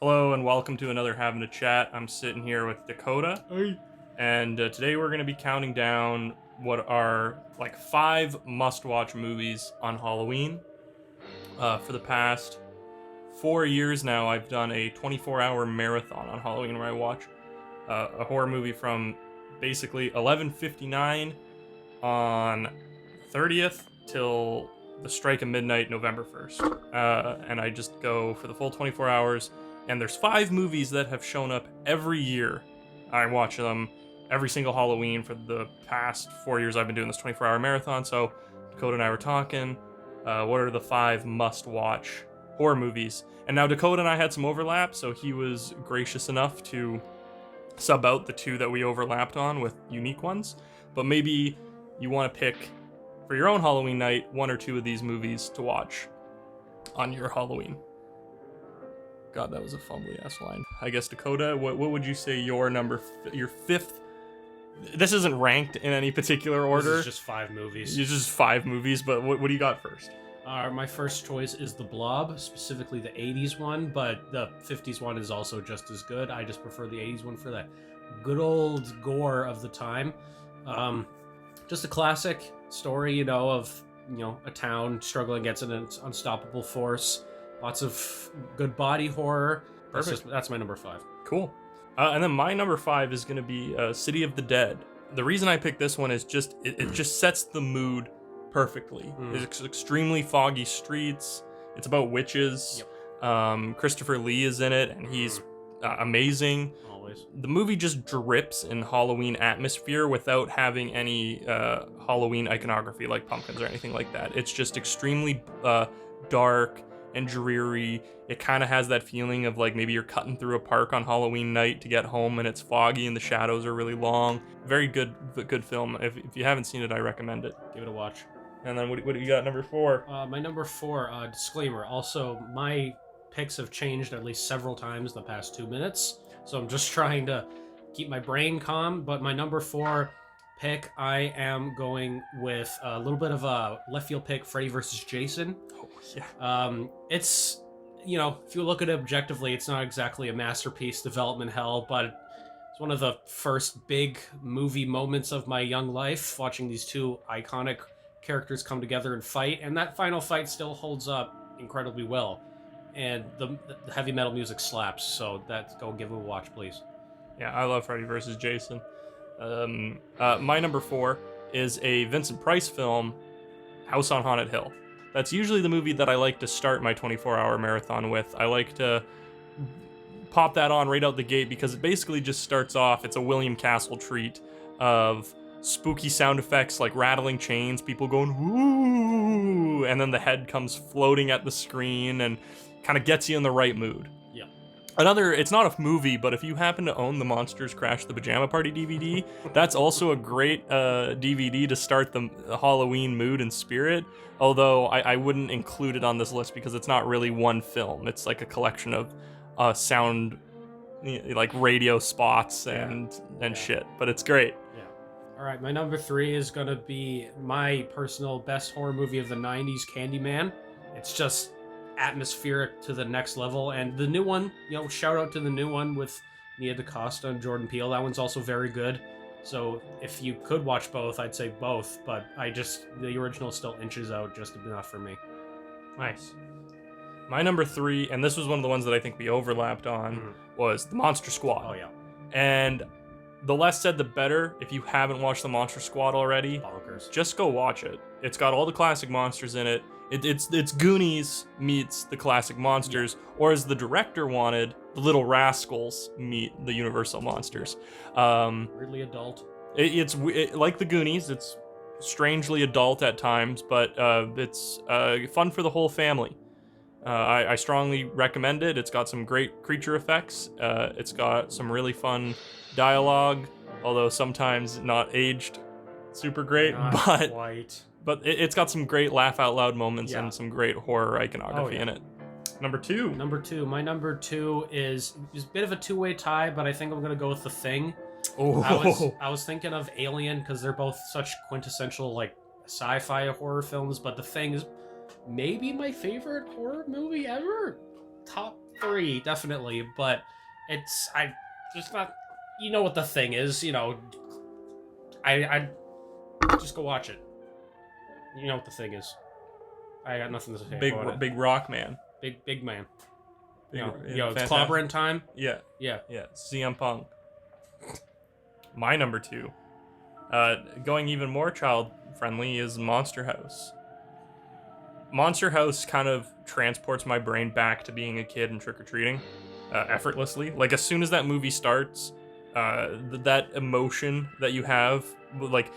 Hello and welcome to another Having a Chat. I'm sitting here with Dakota. Hey. And today we're going to be counting down what are like 5 must-watch movies on Halloween. For the past 4 years now, I've done a 24-hour marathon on Halloween where I watch a horror movie from basically 11:59 on 30th till the strike of midnight November 1st. And I just go for the full 24 hours. And there's 5 movies that have shown up every year. I watch them every single Halloween for the past 4 years I've been doing this 24-hour marathon. So Dakota and I were talking, what are the 5 must-watch horror movies? And now Dakota and I had some overlap, so he was gracious enough to sub out the 2 that we overlapped on with unique ones. But maybe you want to pick, for your own Halloween night, 1 or 2 of these movies to watch on your Halloween. God, that was a fumbly ass line. I guess Dakota, what would you say your your 5th? This isn't ranked in any particular order. This is just 5 movies. It's just 5 movies, but what do you got first? My first choice is The Blob, specifically the 80s one, but the 50s one is also just as good. I just prefer the 80s one for that good old gore of the time. Just a classic story, of a town struggling against an unstoppable force. Lots of good body horror. That's my number 5. Cool. And then my number 5 is going to be City of the Dead. The reason I picked this one is just it just sets the mood perfectly. It's extremely foggy streets. It's about witches. Yep. Christopher Lee is in it, and he's amazing. Always. The movie just drips in Halloween atmosphere without having any Halloween iconography like pumpkins or anything like that. It's just extremely dark and dreary. It kind of has that feeling of like maybe you're cutting through a park on Halloween night to get home and it's foggy and the shadows are really long. Very good film. If you haven't seen it, I recommend it. Give it a watch. And then what do you got number 4? My number 4, disclaimer. Also, my picks have changed at least several times in the past 2 minutes. So I'm just trying to keep my brain calm. But my number 4 pick, I am going with a little bit of a left field pick, Freddy vs. Jason. Oh, yeah. It's, if you look at it objectively, it's not exactly a masterpiece, development hell, but it's one of the first big movie moments of my young life, watching these 2 iconic characters come together and fight, and that final fight still holds up incredibly well. And the heavy metal music slaps, so go give it a watch, please. Yeah, I love Freddy vs. Jason. My number 4 is a Vincent Price film, House on Haunted Hill. That's usually the movie that I like to start my 24-hour marathon with. I like to pop that on right out the gate because it basically just starts off, it's a William Castle treat of spooky sound effects like rattling chains, people going woo, and then the head comes floating at the screen and kind of gets you in the right mood. Yeah. It's not a movie, but if you happen to own the Monsters Crash the Pajama Party DVD, that's also a great DVD to start the Halloween mood and spirit. Although I wouldn't include it on this list because it's not really one film. It's like a collection of sound, like radio spots and shit. But it's great. Yeah. All right, my number 3 is gonna be my personal best horror movie of the 90s, Candyman. It's just atmospheric to the next level, and the new one, shout out to the new one with Nia DaCosta and Jordan Peele. That one's also very good. So if you could watch both, I'd say both, but the original still inches out just enough for me. Nice. My number 3, and this was one of the ones that I think we overlapped on, was The Monster Squad. Oh yeah. And the less said, the better. If you haven't watched The Monster Squad already, Bonkers. Just go watch it. It's got all the classic monsters in it. It's Goonies meets the classic monsters, or as the director wanted, the Little Rascals meet the Universal monsters. Weirdly adult. It's like the Goonies. It's strangely adult at times, but it's fun for the whole family. I strongly recommend it. It's got some great creature effects. It's got some really fun dialogue, although sometimes not aged super great, but it's got some great laugh out loud moments and some great horror iconography in it. Number 2. My number 2 is a bit of a 2-way tie, but I think I'm gonna go with The Thing. Oh, I was thinking of Alien because they're both such quintessential like sci-fi horror films, but The Thing is maybe my favorite horror movie ever. Top 3, definitely, but I just not. You know what the thing is, I just go watch it. You know what the thing is. I got nothing to say about it. Big rock man. Big man. Big, It's clobbering time. Yeah. Yeah. CM Punk. My number 2. Going even more child friendly is Monster House. Monster House kind of transports my brain back to being a kid and trick-or-treating effortlessly. Like, as soon as that movie starts, that emotion that you have, like,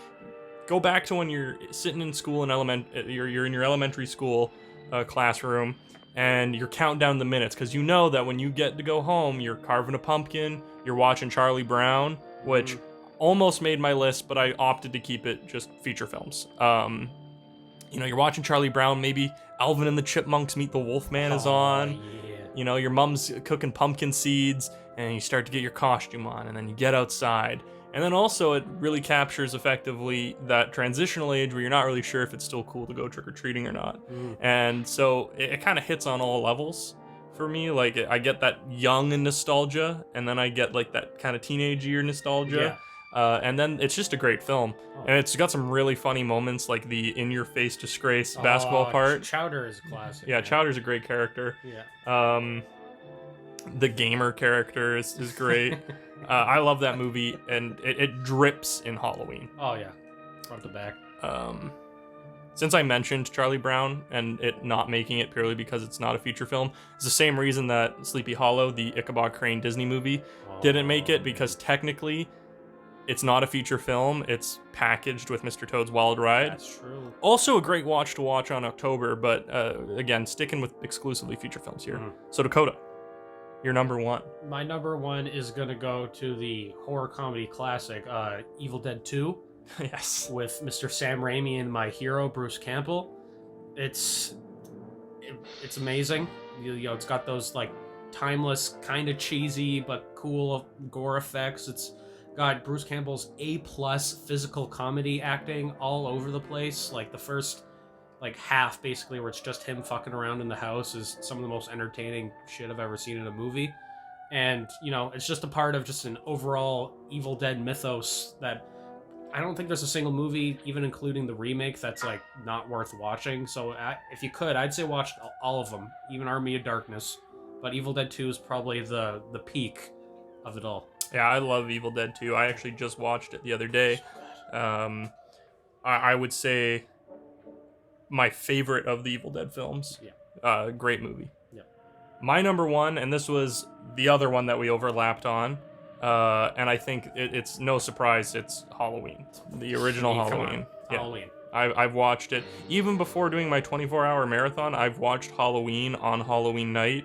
go back to when you're sitting in school you're in your elementary school classroom, and you're counting down the minutes, because you know that when you get to go home, you're carving a pumpkin, you're watching Charlie Brown, which almost made my list, but I opted to keep it just feature films. You're watching Charlie Brown, maybe Alvin and the Chipmunks Meet the Wolfman is on. Yeah. Your mom's cooking pumpkin seeds, and you start to get your costume on, and then you get outside. And then also it really captures effectively that transitional age where you're not really sure if it's still cool to go trick-or-treating or not. And so it kind of hits on all levels for me. Like, I get that young nostalgia, and then I get like that kind of teenage year nostalgia. And then it's just a great film. And it's got some really funny moments, like the in-your-face disgrace basketball part. Chowder is a classic. Yeah, Chowder's a great character. Yeah. The gamer character is great. I love that movie, and it drips in Halloween. Oh, yeah. Front to back. Since I mentioned Charlie Brown and it not making it purely because it's not a feature film, it's the same reason that Sleepy Hollow, the Ichabod Crane Disney movie, didn't make it, because technically it's not a feature film. It's packaged with Mr. Toad's Wild Ride. That's true. Also a great watch to watch on October, but again, sticking with exclusively feature films here. So Dakota, your number 1. My number 1 is going to go to the horror comedy classic, Evil Dead 2. Yes. With Mr. Sam Raimi and my hero, Bruce Campbell. It's amazing. It's got those, like, timeless, kind of cheesy, but cool gore effects. It's got Bruce Campbell's A+ physical comedy acting all over the place. Like, the first, like, half, basically, where it's just him fucking around in the house is some of the most entertaining shit I've ever seen in a movie. And, it's just a part of just an overall Evil Dead mythos that I don't think there's a single movie, even including the remake, that's, like, not worth watching. So, if you could, I'd say watch all of them, even Army of Darkness. But Evil Dead 2 is probably the peak of it all. Yeah, I love Evil Dead 2. I actually just watched it the other day. I would say my favorite of the Evil Dead films. Yeah. Great movie. Yeah. My number 1, and this was the other one that we overlapped on, and I think it's no surprise, it's Halloween. The original Halloween. Yeah. Halloween. I've watched it. Even before doing my 24-hour marathon, I've watched Halloween on Halloween night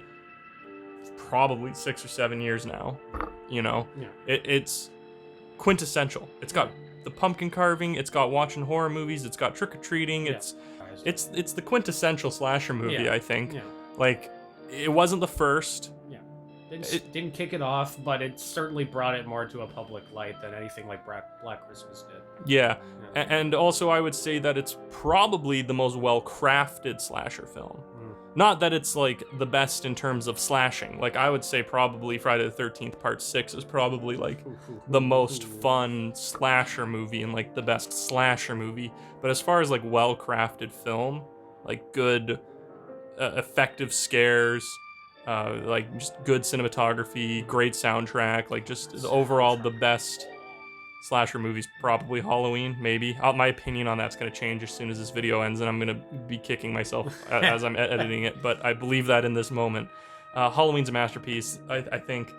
probably 6 or 7 years now. Yeah. It's quintessential. It's got the pumpkin carving, it's got watching horror movies, it's got trick-or-treating, it's the quintessential slasher movie, I think. Yeah. Like, it wasn't the first. Yeah. It didn't kick it off, but it certainly brought it more to a public light than anything like Black Christmas did. Yeah. And also I would say that it's probably the most well-crafted slasher film. Not that it's, like, the best in terms of slashing. Like, I would say probably Friday the 13th Part 6 is probably, like, the most fun slasher movie and, like, the best slasher movie. But as far as, like, well-crafted film, like, good, effective scares, like, just good cinematography, great soundtrack, like, just overall the best slasher movies, probably Halloween, maybe. My opinion on that's going to change as soon as this video ends, and I'm going to be kicking myself as I'm editing it, but I believe that in this moment. Halloween's a masterpiece. I think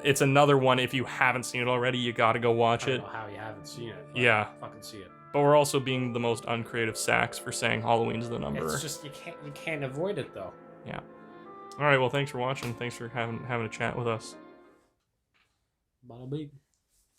it's another one, if you haven't seen it already, you got to go watch it. I don't know how you haven't seen it. Yeah. Fucking see it. But we're also being the most uncreative sacks for saying Halloween's the number. It's just, you can't avoid it, though. Yeah. All right, well, thanks for watching. Thanks for having a chat with us. Bada bing.